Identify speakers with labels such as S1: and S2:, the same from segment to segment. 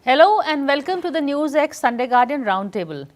S1: Hello and welcome to the NewsX Sunday Guardian Roundtable.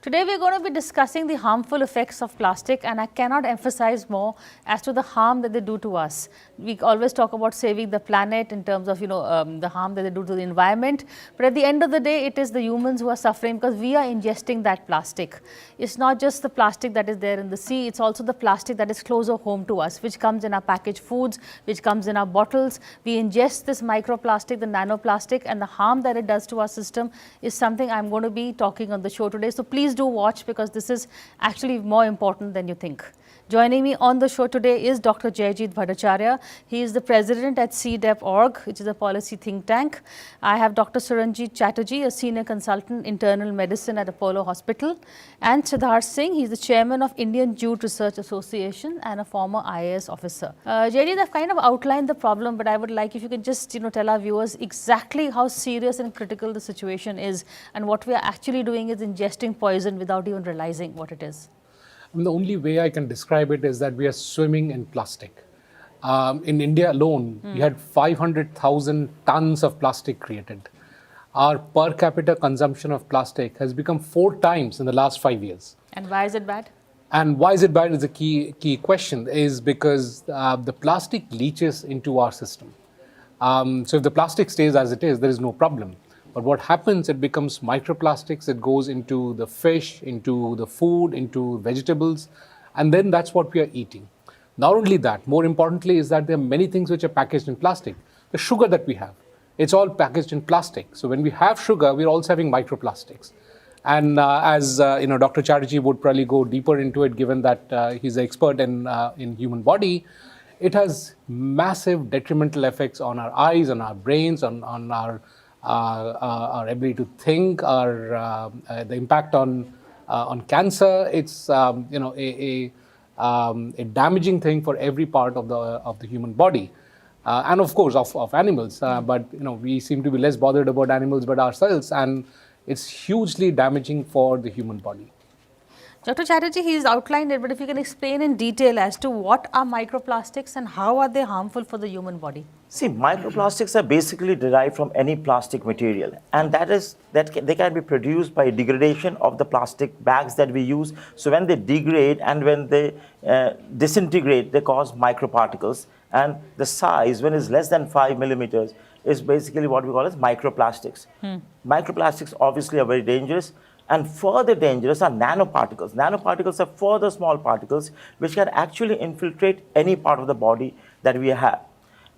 S1: Today we are going to be discussing the harmful effects of plastic, and I cannot emphasize more as to the harm that they do to us. We always talk about saving the planet in terms of the harm that they do to the environment, but at the end of the day it is the humans who are suffering because we are ingesting that plastic. It's not just the plastic that is there in the sea, it's also the plastic that is closer home to us, which comes in our packaged foods, which comes in our bottles. We ingest this microplastic, the nanoplastic, and the harm that it does to our system is something I'm going to be talking on the show today. So please do watch, because this is actually more important than you think. Joining me on the show today is Dr. Jaijit Bhattacharya. He is the president at C-DEP org, which is a policy think tank. I have Dr. Chatterjee, a senior consultant internal medicine at Apollo Hospital, and Siddharth Singh. He is the chairman of Indian Jute Research Association and a former IAS officer. Jaijit, I've kind of outlined the problem, but I would like if you could just tell our viewers exactly how serious and critical the situation is, and what we are actually doing is ingesting poison without even realizing what it is.
S2: The only way I can describe it is that we are swimming in plastic. In India alone, we had 500,000 tons of plastic created. Our per capita consumption of plastic has become 4 times in the last 5 years.
S1: And why is it bad?
S2: And why is it bad is the key question, is because the plastic leaches into our system. So if the plastic stays as it is, there is no problem. But what happens, it becomes microplastics, it goes into the fish, into the food, into vegetables, and then that's what we are eating. Not only that, more importantly is that there are many things which are packaged in plastic. The sugar that we have, it's all packaged in plastic. So when we have sugar, we're also having microplastics. And as Dr. Chatterjee would probably go deeper into it, given that he's an expert in human body, it has massive detrimental effects on our eyes, on our brains, on our ability to think, the impact on cancer. It's a damaging thing for every part of the human body, and of course of animals. But we seem to be less bothered about animals but ourselves, and it's hugely damaging for the human body.
S1: Dr. Chatterjee, he's outlined it, but if you can explain in detail as to what are microplastics and how are they harmful for the human body?
S3: See, microplastics are basically derived from any plastic material, and they can be produced by degradation of the plastic bags that we use. So when they degrade and when they disintegrate, they cause microparticles, and the size, when it's less than 5 millimeters, is basically what we call as microplastics. Microplastics obviously are very dangerous. And further dangerous are nanoparticles. Nanoparticles are further small particles which can actually infiltrate any part of the body that we have.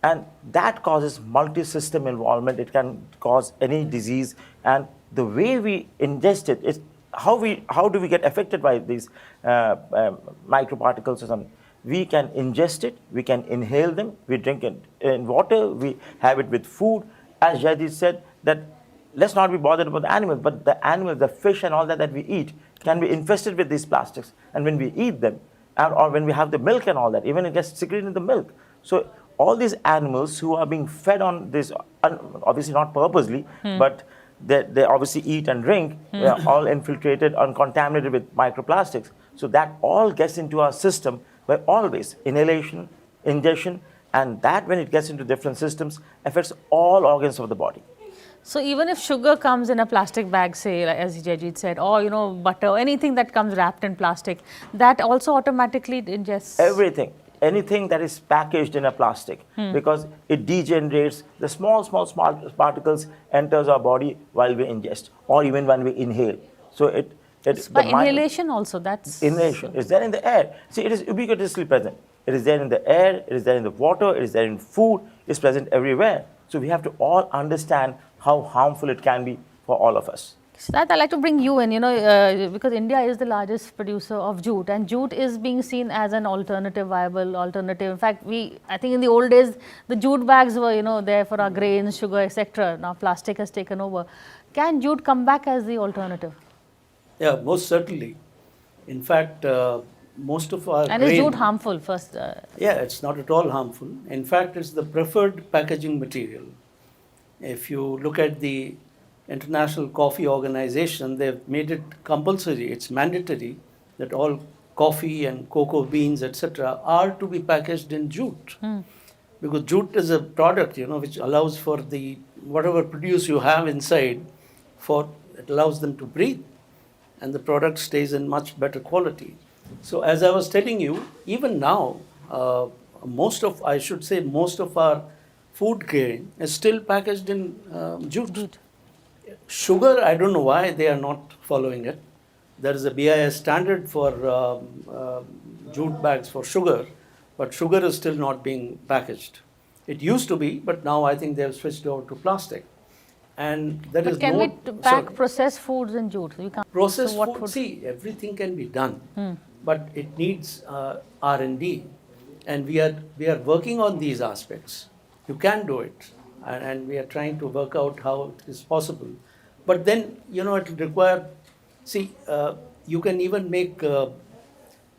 S3: And that causes multi-system involvement. It can cause any disease. And the way we ingest it is how do we get affected by these microparticles or something. We can ingest it, we can inhale them, we drink it in water, we have it with food. As Jaijit said, that let's not be bothered about the animals, but the animals, the fish and all that we eat can be infested with these plastics. And when we eat them, or when we have the milk and all that, even it gets secreted in the milk. So all these animals who are being fed on this, obviously not purposely, but they obviously eat and drink, they are all infiltrated and contaminated with microplastics. So that all gets into our system by always inhalation, ingestion, and that when it gets into different systems, affects all organs of the body.
S1: So even if sugar comes in a plastic bag, say, as Jaijit said, or butter, anything that comes wrapped in plastic, that also automatically ingests?
S3: Everything. Anything that is packaged in a plastic, because it degenerates, the small particles enters our body while we ingest, or even when we inhale. So it's
S1: by inhalation also, that's...
S3: Inhalation. It's there in the air. See, it is ubiquitously present. It is there in the air, it is there in the water, it is there in food, it's present everywhere. So we have to all understand how harmful it can be for all of us.
S1: Siddharth, I'd like to bring you in, because India is the largest producer of jute, and jute is being seen as an viable alternative. In fact, I think in the old days, the jute bags were, there for our grains, sugar, etc. Now plastic has taken over. Can jute come back as the alternative?
S4: Yeah, most certainly. In fact, most of our
S1: And is jute harmful first?
S4: Yeah, it's not at all harmful. In fact, it's the preferred packaging material. If you look at the International Coffee Organization, they've made it compulsory, it's mandatory that all coffee and cocoa beans, etc., are to be packaged in jute. because jute is a product, which allows for the whatever produce you have inside, it allows them to breathe, and the product stays in much better quality. So as I was telling you, even now, most of our food grain is still packaged in jute. Sugar, I don't know why they are not following it. There is a BIS standard for jute bags for sugar, but sugar is still not being packaged. It used to be, but now I think they have switched over to plastic. And there
S1: But
S4: is
S1: can
S4: no
S1: we pack processed foods in jute? We can't.
S4: processed
S1: So what
S4: food.
S1: would-
S4: See, everything can be done, but it needs R&D, and we are working on these aspects. You can do it, and we are trying to work out how it is possible. But then it will require. See, you can even make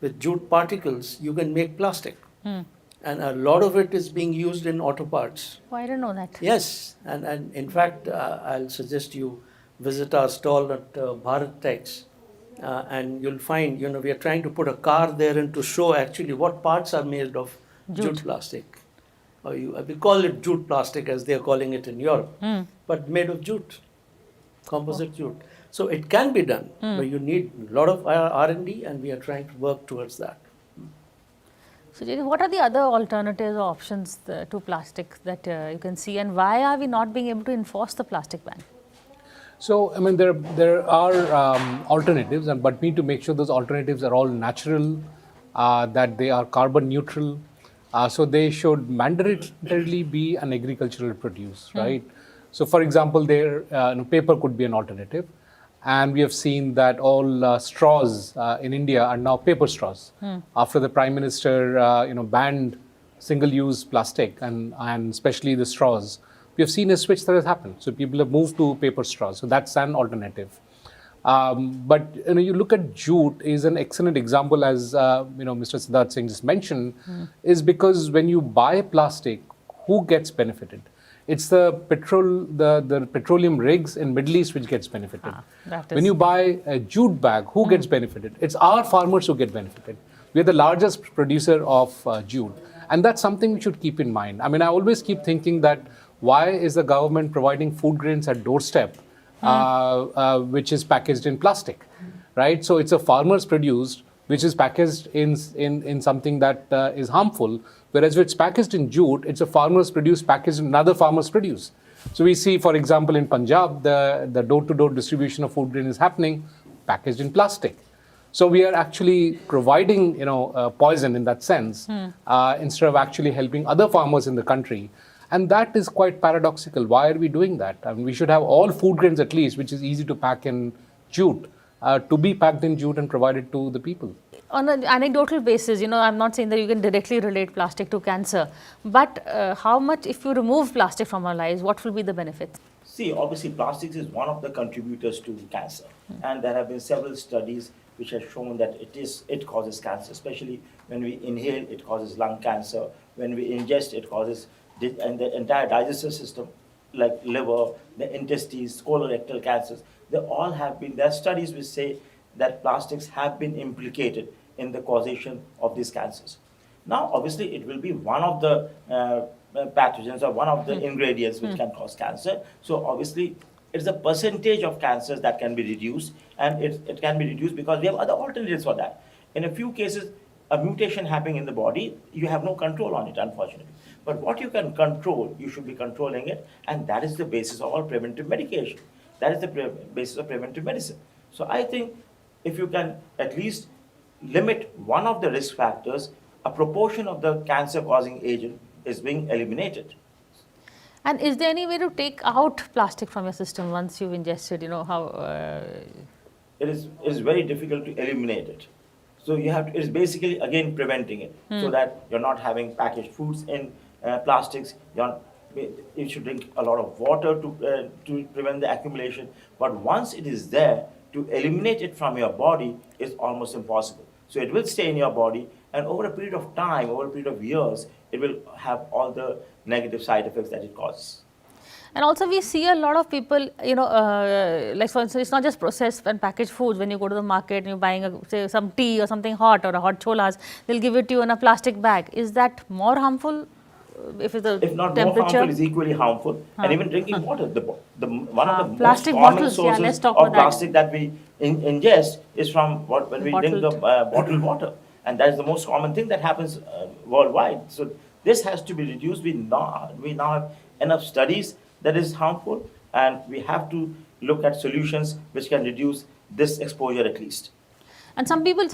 S4: with jute particles. You can make plastic, and a lot of it is being used in auto parts.
S1: Oh, I didn't know that.
S4: Yes, and in fact, I'll suggest you visit our stall at Bharat Tex, and you'll find, we are trying to put a car there and to show actually what parts are made of jute plastic. We call it jute plastic as they are calling it in Europe, but made of jute, composite jute. So it can be done, but you need a lot of R&D, and we are trying to work towards that.
S1: So, Jaijit, what are the other alternatives or options to plastic that you can see, and why are we not being able to enforce the plastic ban?
S2: So, I mean, there are alternatives, but we need to make sure those alternatives are all natural, that they are carbon neutral. So they should mandatorily be an agricultural produce, right? So, for example, paper could be an alternative, and we have seen that all straws in India are now paper straws. After the Prime Minister, banned single-use plastic and especially the straws, we have seen a switch that has happened. So people have moved to paper straws. So that's an alternative. But you look at jute is an excellent example, as Mr. Siddharth Singh just mentioned, is because when you buy plastic, who gets benefited? It's the petroleum rigs in Middle East which gets benefited. When you buy a jute bag, who gets benefited? It's our farmers who get benefited. We're the largest producer of jute, and that's something we should keep in mind. I mean, I always keep thinking that why is the government providing food grains at doorstep, which is packaged in plastic, right? So it's a farmer's produced, which is packaged in something that is harmful, whereas if it's packaged in jute, it's a farmer's produce packaged in another farmer's produce. So we see, for example, in Punjab, the door-to-door distribution of food grain is happening packaged in plastic. So we are actually providing, poison in that sense, instead of actually helping other farmers in the country. And that is quite paradoxical. Why are we doing that? I mean, we should have all food grains at least, which is easy to pack in jute, to be packed in jute and provided to the people.
S1: On an anecdotal basis, I'm not saying that you can directly relate plastic to cancer, but how much, if you remove plastic from our lives, what will be the benefits?
S3: See, obviously, plastics is one of the contributors to cancer, and there have been several studies which have shown that it causes cancer, especially when we inhale, it causes lung cancer. When we ingest, it causes and the entire digestive system, like liver, the intestines, colorectal cancers. There are studies which say that plastics have been implicated in the causation of these cancers. Now, obviously, it will be one of the pathogens or one of the ingredients which can cause cancer. So, obviously, it's a percentage of cancers that can be reduced, and it can be reduced because we have other alternatives for that. In a few cases, a mutation happening in the body, you have no control on it, unfortunately. But what you can control, you should be controlling it, and that is the basis of all preventive medication. That is the basis of preventive medicine. So I think if you can at least limit one of the risk factors, a proportion of the cancer-causing agent is being eliminated.
S1: And is there any way to take out plastic from your system once you've ingested,
S3: It is very difficult to eliminate it. So it is basically, again, preventing it, so that you're not having packaged foods in plastics. You should drink a lot of water to prevent the accumulation. But once it is there, to eliminate it from your body is almost impossible. So it will stay in your body, and over a period of time, over a period of years, it will have all the negative side effects that it causes.
S1: And also we see a lot of people, like for instance, it's not just processed and packaged foods. When you go to the market and you're buying, say, some tea or something hot or a hot cholas, they'll give it to you in a plastic bag. Is that more harmful if the
S3: if not more
S1: temperature?
S3: harmful, is equally harmful. And even drinking water, one of the most
S1: Plastic
S3: common
S1: bottles, yeah,
S3: sources
S1: let's talk
S3: of
S1: about that.
S3: plastic that we ingest is from when we drink the
S1: Bottled.
S3: bottled water. And that is the most common thing that happens worldwide. So this has to be reduced. We now have enough studies that is harmful, and we have to look at solutions which can reduce this exposure at least.
S1: And some people,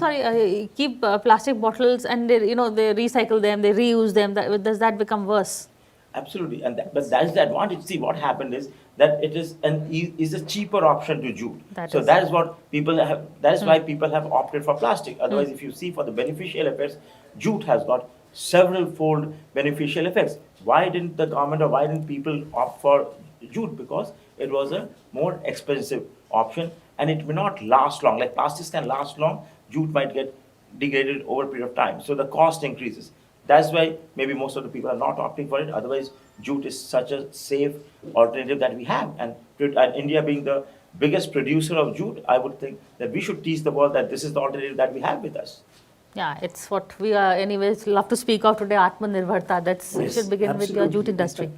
S1: keep plastic bottles and they, they recycle them, they reuse them. Does that become worse?
S3: Absolutely, but that is the advantage. See, what happened is that it is a cheaper option to jute. That is what people have. That is why people have opted for plastic. Otherwise, if you see for the beneficial effects, jute has got several-fold beneficial effects. Why didn't the government or why didn't people opt for jute? Because it was a more expensive option and it may not last long. Like plastics can last long, jute might get degraded over a period of time. So the cost increases. That's why maybe most of the people are not opting for it. Otherwise, jute is such a safe alternative that we have. And India being the biggest producer of jute, I would think that we should teach the world that this is the alternative that we have with us.
S1: Yeah, it's what we are anyways love to speak of today, Atmanirbharta. We should begin with your jute industry.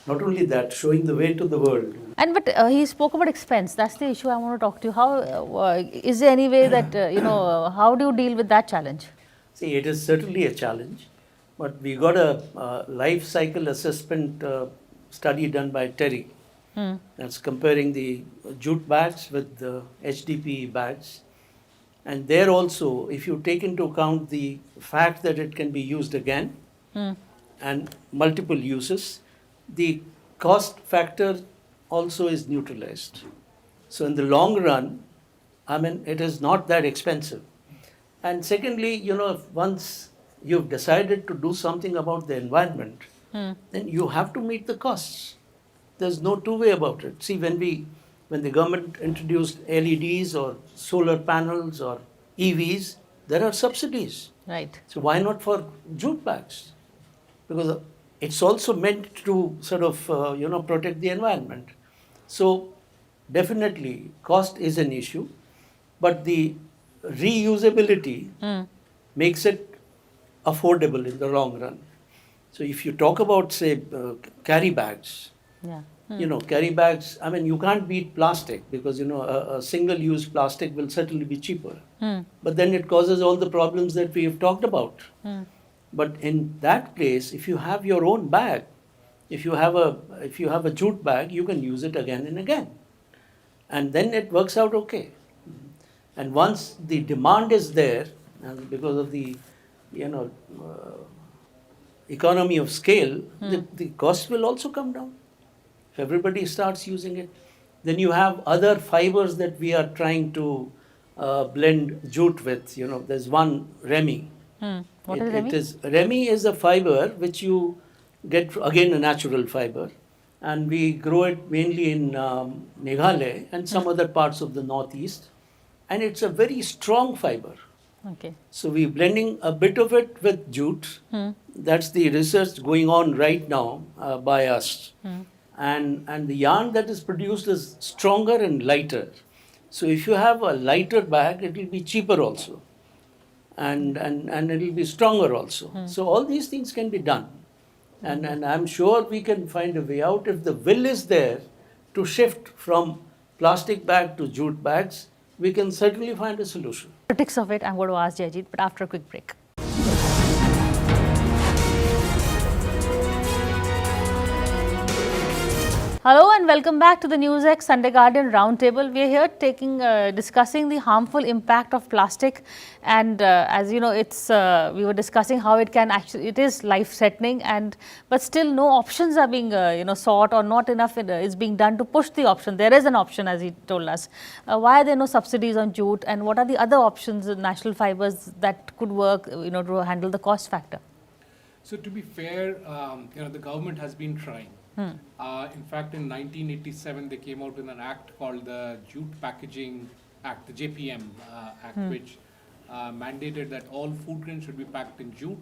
S4: Not only that, showing the way to the world.
S1: But he spoke about expense. That's the issue I want to talk to you. How is there any way that how do you deal with that challenge?
S4: See, it is certainly a challenge, but we got a life cycle assessment study done by Terry. That's comparing the jute bags with the HDPE bags. And there also, if you take into account the fact that it can be used again and multiple uses, the cost factor also is neutralized. So in the long run, I mean, it is not that expensive. And secondly, once you've decided to do something about the environment, then you have to meet the costs. There's no two way about it. See, when the government introduced LEDs or solar panels or EVs, there are subsidies.
S1: Right.
S4: So why not for jute bags? Because it's also meant to sort of, protect the environment. So definitely cost is an issue, but the reusability makes it affordable in the long run. So if you talk about, say, carry bags, carry bags, I mean, you can't beat plastic because, a single-use plastic will certainly be cheaper. But then it causes all the problems that we have talked about. But in that case, if you have your own bag, if you have a jute bag, you can use it again and again. And then it works out okay. And once the demand is there, and because of the, economy of scale, the cost will also come down. If everybody starts using it, then you have other fibers that we are trying to blend jute with. There's one Remi.
S1: What is Remi?
S4: Remi is a fiber which you get, again, a natural fiber. And we grow it mainly in Meghalaya and some other parts of the northeast. And it's a very strong fiber.
S1: Okay.
S4: So we're blending a bit of it with jute. That's the research going on right now by us. And the yarn that is produced is stronger and lighter. So if you have a lighter bag, it will be cheaper also. And it will be stronger also. So all these things can be done. And I'm sure we can find a way out if the will is there to shift from plastic bag to jute bags. We can certainly find a solution.
S1: Critics of it, I'm going to ask Jaijit, but after a quick break. Hello and welcome back to the NewsX Sunday Guardian Roundtable. We are here discussing the harmful impact of plastic, and as you know, we were discussing how it is life-threatening, but still no options are being sought, or not enough is being done to push the option. There is an option, as he told us. Why are there no subsidies on jute, and what are the other options, natural fibers that could work, to handle the cost factor?
S2: So to be fair, the government has been trying. In fact, in 1987, they came out with an act called the Jute Packaging Act, the JPM Act, which mandated that all food grains should be packed in jute.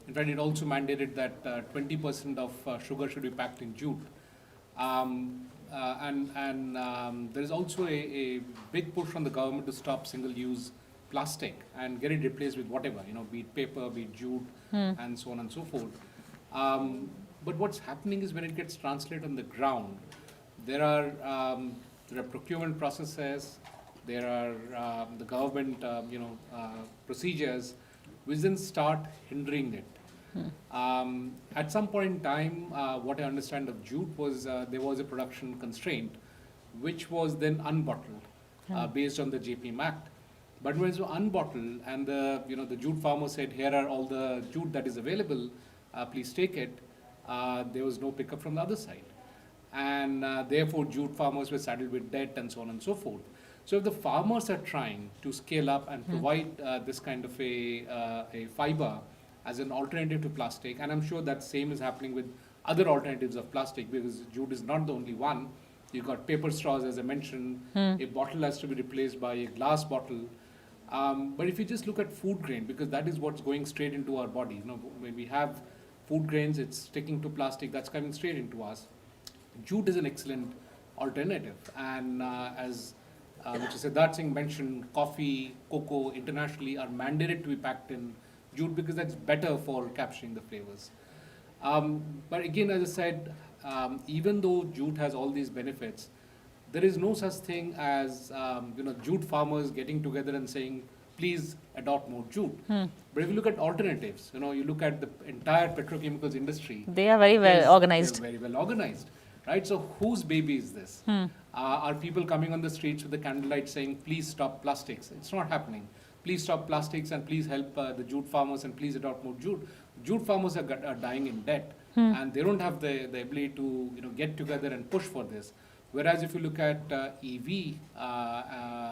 S2: In fact, it also mandated that 20% of sugar should be packed in jute. There is also a big push from the government to stop single-use plastic and get it replaced with whatever, be it paper, be it jute, and so on and so forth. But what's happening is when it gets translated on the ground, there are procurement processes, there are the government procedures which then start hindering it. At some point in time, what I understand of jute was there was a production constraint which was then unbottled based on the JPM Act. But when it was unbottled and the jute farmer said, here are all the jute that is available, please take it, there was no pickup from the other side. And therefore jute farmers were saddled with debt and so on and so forth. So if the farmers are trying to scale up and provide this kind of a fiber as an alternative to plastic, and I'm sure that same is happening with other alternatives of plastic, because jute is not the only one. You've got paper straws, as I mentioned, a bottle has to be replaced by a glass bottle. But if you just look at food grain, because that is what's going straight into our body. When we have food grains, it's sticking to plastic, that's coming straight into us. Jute is an excellent alternative. And as Mr. Siddharth Singh mentioned, coffee, cocoa internationally are mandated to be packed in jute because that's better for capturing the flavors. But again, as I said, even though jute has all these benefits, there is no such thing as jute farmers getting together and saying, please adopt more jute. But if you look at alternatives, you look at the entire petrochemicals industry.
S1: They are very well organized.
S2: They're very well organized, right? So whose baby is this? Are people coming on the streets with the candlelight saying, please stop plastics? It's not happening. Please stop plastics and please help the jute farmers and please adopt more jute. Jute farmers are dying in debt and they don't have the ability to get together and push for this. Whereas if you look at EV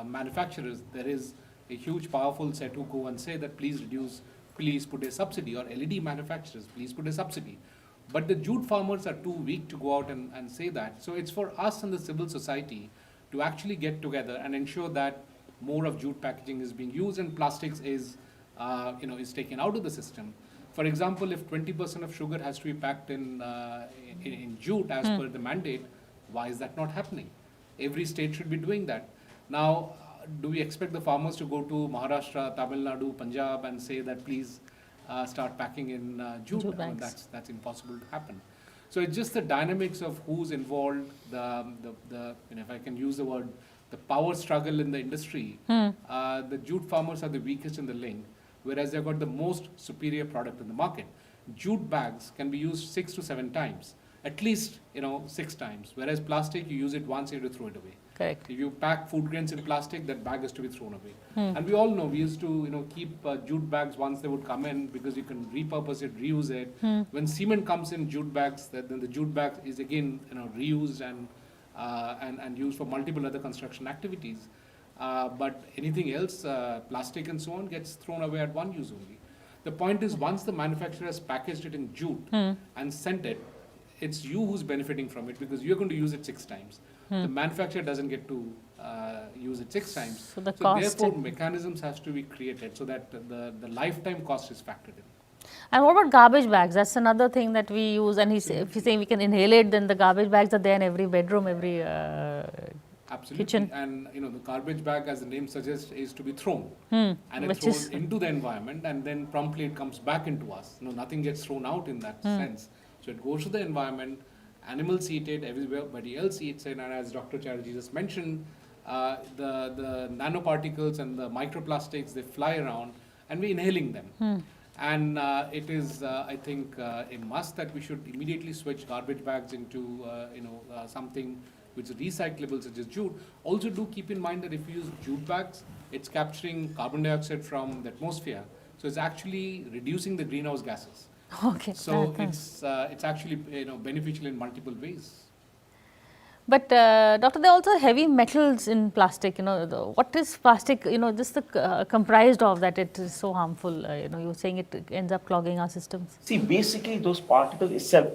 S2: manufacturers, there is a huge powerful set who go and say that please reduce, please put a subsidy, or LED manufacturers, please put a subsidy. But the jute farmers are too weak to go out and say that. So it's for us and the civil society to actually get together and ensure that more of jute packaging is being used and plastics is taken out of the system. For example, if 20% of sugar has to be packed in jute as per the mandate, why is that not happening? Every state should be doing that. Now, do we expect the farmers to go to Maharashtra, Tamil Nadu, Punjab and say that please start packing in jute? That's impossible to happen. So it's just the dynamics of who's involved, if I can use the word, the power struggle in the industry. The jute farmers are the weakest in the link, whereas they've got the most superior product in the market. Jute bags can be used 6 to 7 times, at least 6 times, whereas plastic, you use it once, you have to throw it away.
S1: Correct.
S2: If you pack food grains in plastic, that bag has to be thrown away. And we all know, we used to keep jute bags once they would come in because you can repurpose it, reuse it. When cement comes in jute bags, then the jute bag is again reused and used for multiple other construction activities. But anything else, plastic and so on, gets thrown away at one use only. The point is, once the manufacturer has packaged it in jute and sent it, it's you who's benefiting from it because you're going to use it 6 times. The manufacturer doesn't get to use it 6 times.
S1: So
S2: therefore, mechanisms has to be created so that the lifetime cost is factored in.
S1: And what about garbage bags? That's another thing that we use. And if he's saying we can inhale it, then the garbage bags are there in every bedroom, every
S2: Absolutely.
S1: kitchen.
S2: And the garbage bag, as the name suggests, is to be thrown. And it's thrown into the environment and then promptly it comes back into us. Nothing gets thrown out in that sense. So it goes to the environment, animals eat it, everybody else eats it, and as Dr. Chatterjee just mentioned, the nanoparticles and the microplastics, they fly around and we're inhaling them. And it is, I think, a must that we should immediately switch garbage bags into, something which is recyclable, such as jute. Also do keep in mind that if you use jute bags, it's capturing carbon dioxide from the atmosphere. So it's actually reducing the greenhouse gases.
S1: Okay.
S2: So it's actually beneficial in multiple ways.
S1: But doctor, there are also heavy metals in plastic. What is plastic? Just comprised of that it is so harmful. You're saying it ends up clogging our systems.
S3: See, basically those particles itself,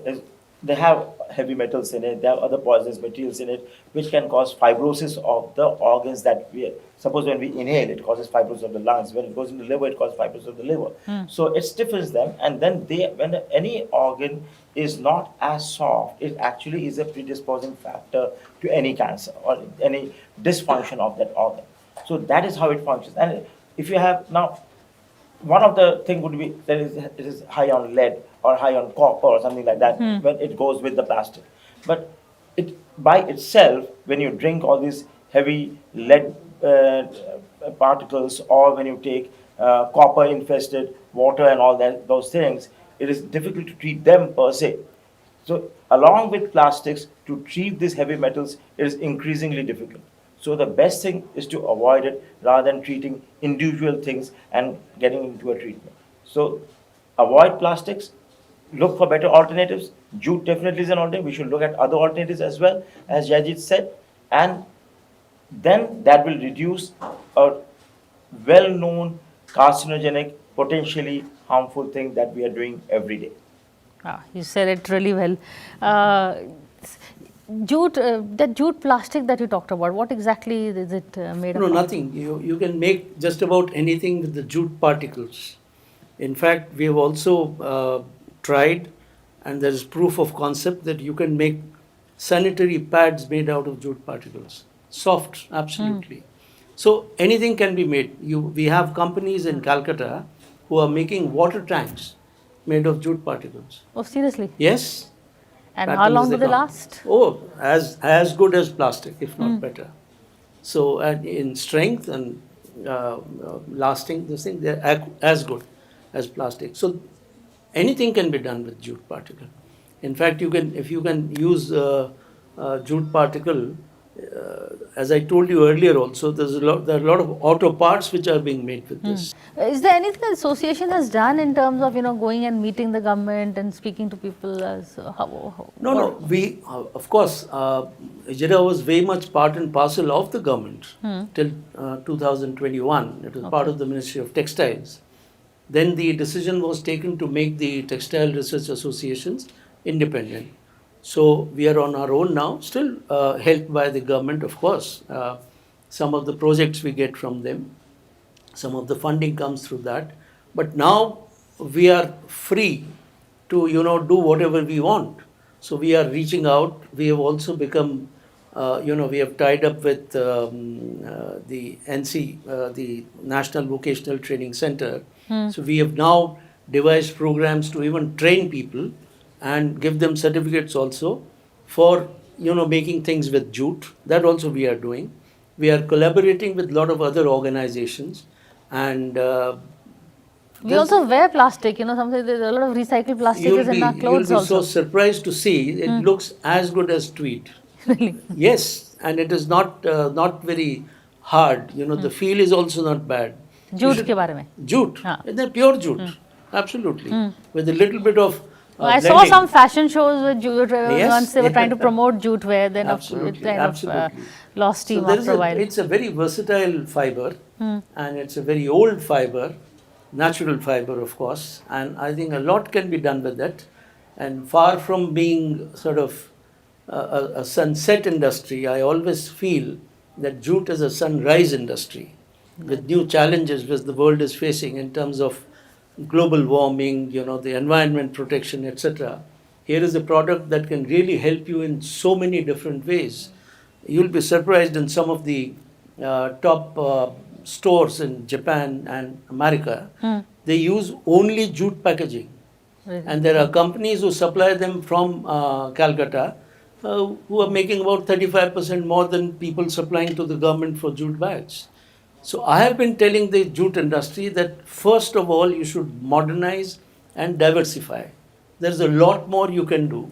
S3: they have heavy metals in it, they have other poisonous materials in it, which can cause fibrosis of the organs that suppose when we inhale, it causes fibrosis of the lungs. When it goes into the liver, it causes fibrosis of the liver. So it stiffens them, and then when any organ is not as soft, it actually is a predisposing factor to any cancer or any dysfunction of that organ. So that is how it functions. And if you have now, one of the thing would be that it is high on lead or high on copper or something like that when it goes with the plastic. But it by itself, when you drink all these heavy lead particles, or when you take copper infested water and all that those things, it is difficult to treat them per se. So along with plastics, to treat these heavy metals, it is increasingly difficult. So the best thing is to avoid it rather than treating individual things and getting into a treatment. So avoid plastics, look for better alternatives. Jute definitely is an alternative. We should look at other alternatives as well, as Jaijit said, and then that will reduce a well-known carcinogenic, potentially harmful thing that we are doing every day.
S1: You said it really well. Jute, that jute plastic that you talked about, what exactly is it made
S4: No,
S1: of?
S4: nothing. You can make just about anything with the jute particles. In fact, we have also tried, and there is proof of concept that you can make sanitary pads made out of jute particles. Soft, absolutely. So anything can be made. We have companies in Calcutta who are making water tanks made of jute particles.
S1: Oh, seriously?
S4: Yes.
S1: And how
S4: Patterns
S1: long do they
S4: come.
S1: last?
S4: Oh, as good as plastic, if not better. So, and in strength and lasting, this thing, they're as good as plastic. So, anything can be done with jute particle. In fact, if you can use jute particle, as I told you earlier also, there are a lot of auto parts which are being made with this.
S1: Is there anything the association has done in terms of, going and meeting the government and speaking to people as
S4: No. We, of course, IJRA was very much part and parcel of the government till 2021. It was part of the Ministry of Textiles. Then the decision was taken to make the textile research associations independent. So we are on our own now, still helped by the government, of course. Some of the projects we get from them, some of the funding comes through that. But now we are free to, do whatever we want. So we are reaching out. We have also become, we have tied up with the NC, the National Vocational Training Center. So we have now devised programs to even train people and give them certificates also for, making things with jute. That also we are doing. We are collaborating with a lot of other organizations, and
S1: we also wear plastic, sometimes there's a lot of recycled plastic is in our clothes
S4: you'll be
S1: also.
S4: so surprised to see it looks as good as tweed.
S1: Really?
S4: Yes, and it is not very hard. The feel is also not bad.
S1: Jute ke bare mein?
S4: Jute, they're pure jute, absolutely, with a little bit of
S1: I saw some fashion shows with jute once they were trying to promote jute wear, then
S4: Absolutely,
S1: it kind of lost steam
S4: So
S1: after a while.
S4: it's a very versatile fiber, and it's a very old fiber, natural fiber, of course, and I think a lot can be done with it. And far from being sort of a sunset industry, I always feel that jute is a sunrise industry with new challenges which the world is facing in terms of global warming, the environment protection, etc. Here is a product that can really help you in so many different ways. You'll be surprised in some of the top stores in Japan and America, they use only jute packaging.
S1: Really?
S4: And there are companies who supply them from Calcutta who are making about 35% more than people supplying to the government for jute bags. So I have been telling the jute industry that first of all you should modernize and diversify. There's a lot more you can do.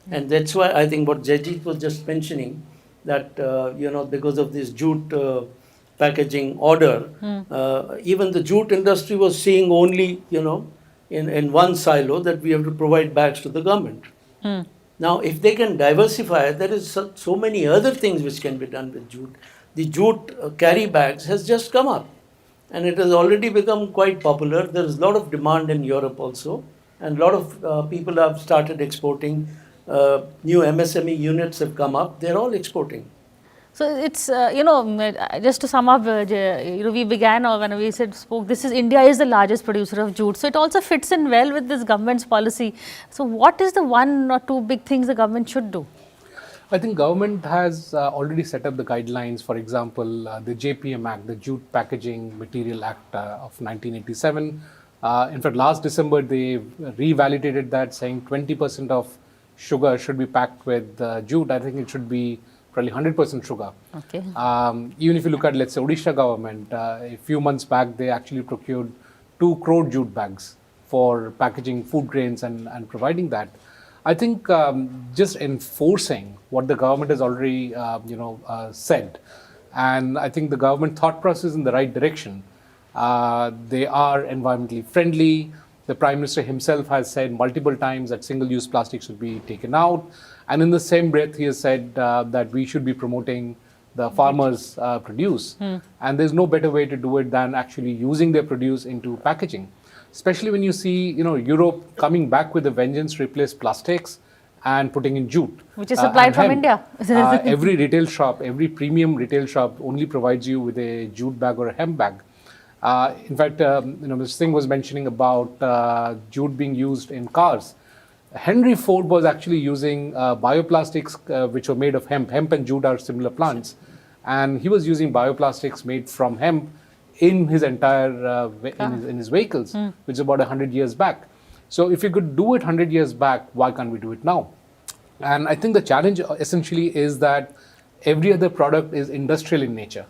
S4: And that's why I think what Jaijit was just mentioning, that because of this jute packaging order, even the jute industry was seeing only, in one silo that we have to provide bags to the government. Now, if they can diversify, there is so many other things which can be done with jute. The jute carry bags has just come up, and it has already become quite popular. There is a lot of demand in Europe also, and a lot of people have started exporting. New MSME units have come up. They're all exporting.
S1: So it's, just to sum up, we began, or when we spoke, India is the largest producer of jute. So it also fits in well with this government's policy. So what is the one or two big things the government should do?
S2: I think government has already set up the guidelines. For example, the JPM Act, the Jute Packaging Material Act of 1987, In fact, last December, they revalidated that, saying 20% of sugar should be packed with jute. I think it should be probably 100% sugar.
S1: Okay.
S2: Even if you look at, let's say, Odisha government, a few months back, they actually procured 2 crore jute bags for packaging food grains and providing that. I think just enforcing what the government has already, said, and I think the government thought process in the right direction. They are environmentally friendly. The Prime Minister himself has said multiple times that single-use plastic should be taken out. And in the same breath, he has said that we should be promoting the farmers' produce. And there's no better way to do it than actually using their produce into packaging. Especially when you see, Europe coming back with a vengeance to replace plastics and putting in jute.
S1: Which is supplied from India.
S2: Every retail shop, every premium retail shop only provides you with a jute bag or a hemp bag. In fact, Mr. Singh was mentioning about jute being used in cars. Henry Ford was actually using bioplastics which were made of hemp. Hemp and jute are similar plants. And he was using bioplastics made from hemp in his entire, in his vehicles, which is about 100 years back. So if you could do it 100 years back, why can't we do it now? And I think the challenge essentially is that every other product is industrial in nature.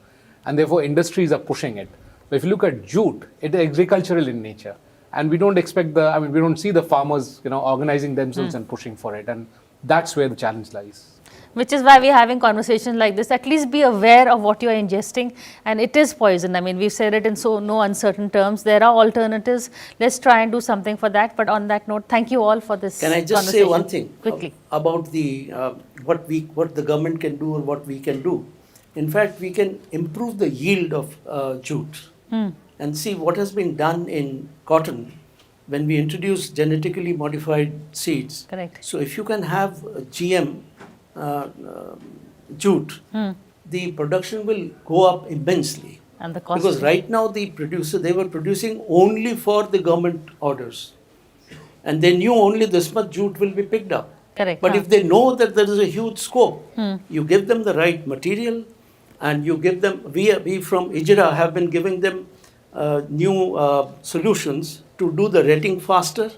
S2: And therefore, industries are pushing it. But if you look at jute, it is agricultural in nature. And we don't expect we don't see the farmers, organizing themselves and pushing for it. And that's where the challenge lies.
S1: Which is why we're having conversations like this. At least be aware of what you're ingesting. And it is poison. I mean, we've said it in no uncertain terms. There are alternatives. Let's try and do something for that. But on that note, thank you all for this
S4: Can I just say one thing?
S1: Quickly.
S4: About the what the government can do or what we can do. In fact, we can improve the yield of jute. And see what has been done in cotton when we introduce genetically modified seeds.
S1: Correct.
S4: So if you can have GM jute, the production will go up immensely.
S1: And the cost.
S4: Because right now they were producing only for the government orders. And they knew only this much jute will be picked up.
S1: Correct.
S4: But if they know that there is a huge scope, you give them the right material, and you give them, we from IJRA have been giving them new solutions to do the retting faster,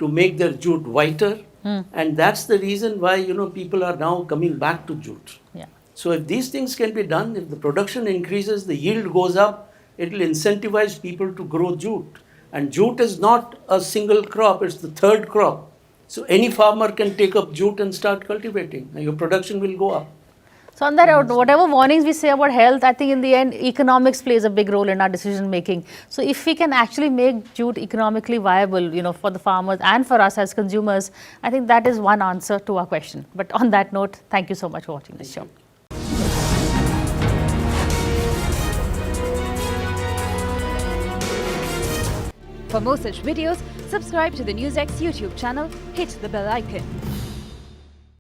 S4: to make their jute whiter. And that's the reason why, people are now coming back to jute.
S1: Yeah.
S4: So if these things can be done, if the production increases, the yield goes up, it will incentivize people to grow jute. And jute is not a single crop, it's the third crop. So any farmer can take up jute and start cultivating, and your production will go up.
S1: So on that note, whatever warnings we say about health, I think in the end, economics plays a big role in our decision making. So if we can actually make jute economically viable, for the farmers and for us as consumers, I think that is one answer to our question. But on that note, thank you so much for watching this show.
S5: For more such videos, subscribe to the NewsX YouTube channel, hit the bell icon.